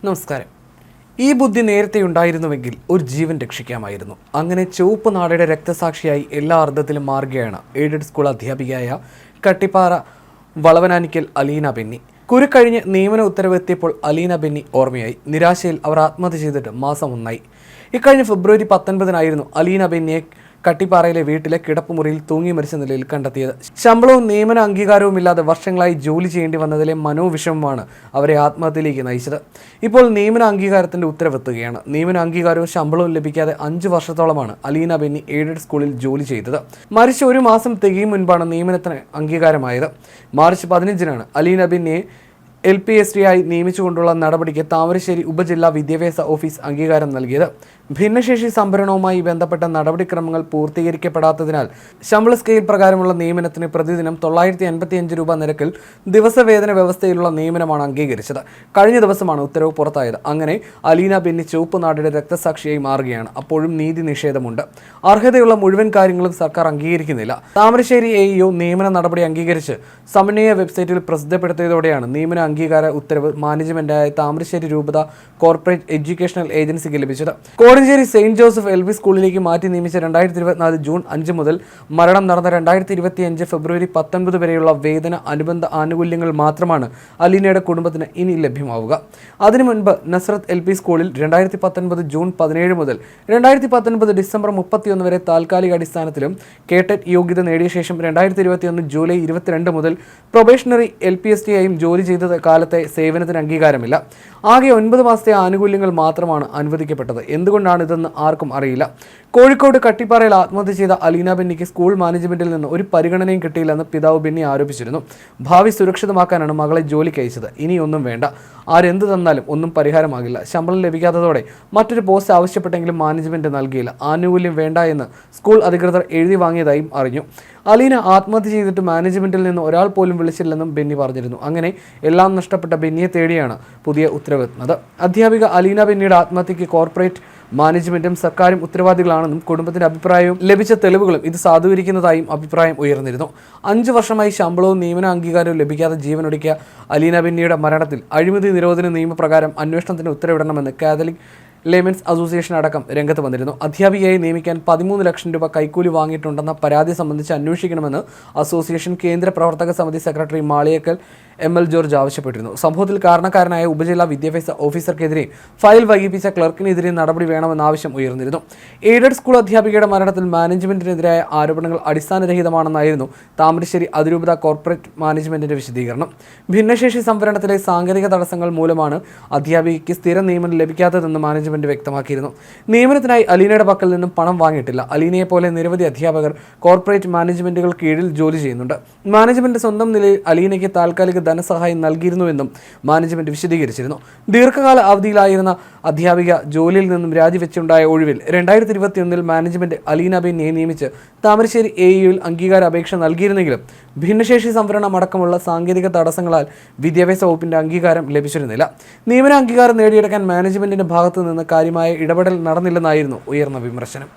നമസ്കാരം. ഈ ബുദ്ധി നേരത്തെ ഉണ്ടായിരുന്നുവെങ്കിൽ ഒരു ജീവൻ രക്ഷിക്കാമായിരുന്നു. അങ്ങനെ ചുവപ്പ് നാടയുടെ രക്തസാക്ഷിയായി എല്ലാ അർത്ഥത്തിലും മാറുകയാണ് എയ്ഡഡ് സ്കൂൾ അധ്യാപികയായ കട്ടിപ്പാറ വളവനാനിക്കൽ അലീന ബെന്നി. കുരുക്കഴിഞ്ഞ് നിയമന ഉത്തരവ് എത്തിയപ്പോൾ അലീന ബെന്നി ഓർമ്മയായി. നിരാശയിൽ അവർ ആത്മഹത്യ ചെയ്തിട്ട് മാസം ഒന്നായി. ഇക്കഴിഞ്ഞ ഫെബ്രുവരി 19 അലീന ബെന്നിയെ കട്ടിപ്പാറയിലെ വീട്ടിലെ കിടപ്പുമുറിയിൽ തൂങ്ങി മരിച്ച നിലയിൽ കണ്ടെത്തിയത്. ശമ്പളവും നിയമന അംഗീകാരവും ഇല്ലാതെ വർഷങ്ങളായി ജോലി ചെയ്യേണ്ടി വന്നതിലെ മനോവിഷമമാണ് അവരെ ആത്മഹത്യയിലേക്ക് നയിച്ചത്. ഇപ്പോൾ നിയമന അംഗീകാരത്തിന്റെ ഉത്തരവെത്തുകയാണ്. നിയമന അംഗീകാരവും ശമ്പളവും ലഭിക്കാതെ 5 വർഷത്തോളമാണ് അലീന ബെന്നി എയ്ഡഡ് സ്കൂളിൽ ജോലി ചെയ്തത്. മരിച്ച 1 മാസം തികയും മുൻപാണ് നിയമനത്തിന് അംഗീകാരമായത്. മാർച്ച് 15 അലീന ബെന്നിയെ LPSD ആയി നിയമിച്ചുകൊണ്ടുള്ള നടപടിക്ക് താമരശ്ശേരി ഉപജില്ലാ വിദ്യാഭ്യാസ ഓഫീസ് അംഗീകാരം നൽകിയത്. ഭിന്നശേഷി സംവരണവുമായി ബന്ധപ്പെട്ട നടപടിക്രമങ്ങൾ പൂർത്തീകരിക്കപ്പെടാത്തതിനാൽ ശമ്പള സ്കെയിൽ പ്രകാരമുള്ള നിയമനത്തിന് പ്രതിദിനം 985 രൂപ നിരക്കിൽ ദിവസവേതന വ്യവസ്ഥയിലുള്ള നിയമനമാണ് അംഗീകരിച്ചത്. കഴിഞ്ഞ ദിവസമാണ് ഉത്തരവ് പുറത്തായത്. അങ്ങനെ അലീന ബെന്നി ചുവപ്പ് നാടിന്റെ രക്തസാക്ഷിയായി മാറുകയാണ്. അപ്പോഴും നീതി നിഷേധമുണ്ട്. അർഹതയുള്ള മുഴുവൻ കാര്യങ്ങളും സർക്കാർ അംഗീകരിക്കുന്നില്ല. താമരശ്ശേരി AEO നിയമന നടപടി അംഗീകരിച്ച് സമന്വയ വെബ്സൈറ്റിൽ പ്രസിദ്ധപ്പെടുത്തിയതോടെയാണ് നിയമന അംഗീകാര ഉത്തരവ് മാനേജ്മെന്റായ താമരശ്ശേരി രൂപത കോർപ്പറേറ്റ് എഡ്യൂക്കേഷണൽ ഏജൻസിക്ക് ലഭിച്ചത്. കോടഞ്ചേരി സെയിന്റ് ജോസഫ് LP സ്കൂളിലേക്ക് മാറ്റി നിയമിച്ച 2024 ജൂൺ 5 മുതൽ മരണം നടന്ന 2025 ഫെബ്രുവരി 19 വരെയുള്ള വേതന അനുബന്ധ ആനുകൂല്യങ്ങൾ മാത്രമാണ് അലീനയുടെ കുടുംബത്തിന് ഇനി ലഭ്യമാവുക. അതിനു മുൻപ് നസ്രത്ത് LP സ്കൂളിൽ 2019 ജൂൺ 17 മുതൽ 2019 ഡിസംബർ 31 വരെ താൽക്കാലിക അടിസ്ഥാനത്തിലും കേട്ടറ്റ് യോഗ്യത നേടിയ ശേഷം 2021 ജൂലൈ 22 മുതൽ പ്രൊബേഷണറി LPSD ആയും ജോലി ചെയ്ത കാലത്തെ സേവനത്തിന് അംഗീകാരമില്ല. ആകെ 9 മാസത്തെ ആനുകൂല്യങ്ങൾ മാത്രമാണ് അനുവദിക്കപ്പെട്ടത്. എന്തുകൊണ്ടാണ് ഇതെന്ന് ആർക്കും അറിയില്ല. കോഴിക്കോട് കട്ടിപ്പാറയിൽ ആത്മഹത്യ ചെയ്ത അലീന ബെന്നിക്ക് സ്കൂൾ മാനേജ്മെന്റിൽ നിന്ന് ഒരു പരിഗണനയും കിട്ടിയില്ലെന്ന് പിതാവ് ബെന്നി ആരോപിച്ചിരുന്നു. ഭാവി സുരക്ഷിതമാക്കാനാണ് മകളെ ജോലിക്ക് അയച്ചത്. ഇനിയൊന്നും വേണ്ട, ആരെന്ത് തന്നാലും ഒന്നും പരിഹാരമാകില്ല. ശമ്പളം ലഭിക്കാത്തതോടെ മറ്റൊരു പോസ്റ്റ് ആവശ്യപ്പെട്ടെങ്കിലും മാനേജ്മെന്റ് നൽകിയില്ല. ആനുകൂല്യം വേണ്ട എന്ന് സ്കൂൾ അധികൃതർ എഴുതി വാങ്ങിയതായും അറിഞ്ഞു. അലീന ആത്മഹത്യ ചെയ്തിട്ട് മാനേജ്മെന്റിൽ നിന്ന് ഒരാൾ പോലും വിളിച്ചില്ലെന്നും ബെന്നി പറഞ്ഞിരുന്നു. അങ്ങനെ എല്ലാം നഷ്ടപ്പെട്ട ബെന്നിയെ തേടിയാണ് പുതിയ ഉത്തരവെത്തുന്നത്. അധ്യാപിക അലീന ബെന്നിയുടെ ആത്മഹത്യക്ക് കോർപ്പറേറ്റ് മാനേജ്മെന്റും സർക്കാരും ഉത്തരവാദികളാണെന്നും കുടുംബത്തിന്റെ അഭിപ്രായവും ലഭിച്ച തെളിവുകളും ഇത് സാധൂകരിക്കുന്നതായും അഭിപ്രായം ഉയർന്നിരുന്നു. 5 വർഷമായി ശമ്പളവും നിയമന അംഗീകാരവും ലഭിക്കാതെ ജീവനൊടുക്കിയ അലീന ബെന്നിയുടെ മരണത്തിൽ അഴിമതി നിരോധന നിയമപ്രകാരം അന്വേഷണത്തിന് ഉത്തരവിടണമെന്ന് കാത്തലിക് ലേമൻസ് അസോസിയേഷൻ അടക്കം രംഗത്ത് വന്നിരുന്നു. അധ്യാപികയെ നിയമിക്കാൻ 13 ലക്ഷം രൂപ കൈക്കൂലി വാങ്ങിയിട്ടുണ്ടെന്ന പരാതി സംബന്ധിച്ച് അന്വേഷിക്കണമെന്ന് അസോസിയേഷൻ കേന്ദ്ര പ്രവർത്തക സമിതി സെക്രട്ടറി മാളിയേക്കൽ ML ജോർജ് ആവശ്യപ്പെട്ടിരുന്നു. സംഭവത്തിൽ കാരണക്കാരനായ ഉപജില്ലാ വിദ്യാഭ്യാസ ഓഫീസർക്കെതിരെ ഫയൽ വൈകിപ്പിച്ച ക്ലർക്കിനെതിരെ നടപടി വേണമെന്ന ആവശ്യം ഉയർന്നിരുന്നു. എയ്ഡഡ് സ്കൂൾ അധ്യാപികയുടെ മരണത്തിൽ മാനേജ്മെന്റിനെതിരായ ആരോപണങ്ങൾ അടിസ്ഥാനരഹിതമാണെന്നായിരുന്നു താമരശ്ശേരി അതിരൂപത കോർപ്പറേറ്റ് മാനേജ്മെന്റിന്റെ വിശദീകരണം. ഭിന്നശേഷി സംവരണത്തിലെ സാങ്കേതിക തടസ്സങ്ങൾ മൂലമാണ് അധ്യാപികയ്ക്ക് സ്ഥിര നിയമനം ലഭിക്കാത്തതെന്ന് മാനേജ്മെന്റ് വ്യക്തമാക്കിയിരുന്നു. നിയമനത്തിനായി അലീനയുടെ പക്കൽ നിന്നും പണം വാങ്ങിയിട്ടില്ല. അലീനയെ പോലെ നിരവധി അധ്യാപകർ കോർപ്പറേറ്റ് മാനേജ്മെന്റുകൾ കീഴിൽ ജോലി ചെയ്യുന്നുണ്ട്. മാനേജ്മെന്റ് സ്വന്തം നിലയിൽ അലീനയ്ക്ക് താൽക്കാലിക ധനസഹായം നൽകിയിരുന്നുവെന്നും മാനേജ്മെന്റ് വിശദീകരിച്ചിരുന്നു. ദീർഘകാല അവധിയിലായിരുന്ന അധ്യാപിക ജോലിയിൽ നിന്നും രാജിവെച്ചുണ്ടായ ഒഴിവിൽ 2021 മാനേജ്മെന്റ് അലീന ബെന്നിയെ നിയമിച്ച് താമരശ്ശേരി AEOയിൽ അംഗീകാര അപേക്ഷ നൽകിയിരുന്നെങ്കിലും ഭിന്നശേഷി സംവരണം അടക്കമുള്ള സാങ്കേതിക തടസ്സങ്ങളാൽ വിദ്യാഭ്യാസ വകുപ്പിന്റെ അംഗീകാരം ലഭിച്ചിരുന്നില്ല. നിയമന അംഗീകാരം നേടിയെടുക്കാൻ മാനേജ്മെന്റിന്റെ ഭാഗത്തു നിന്ന് കാര്യമായ ഇടപെടൽ നടന്നില്ലെന്നായിരുന്നു ഉയർന്ന വിമർശനം.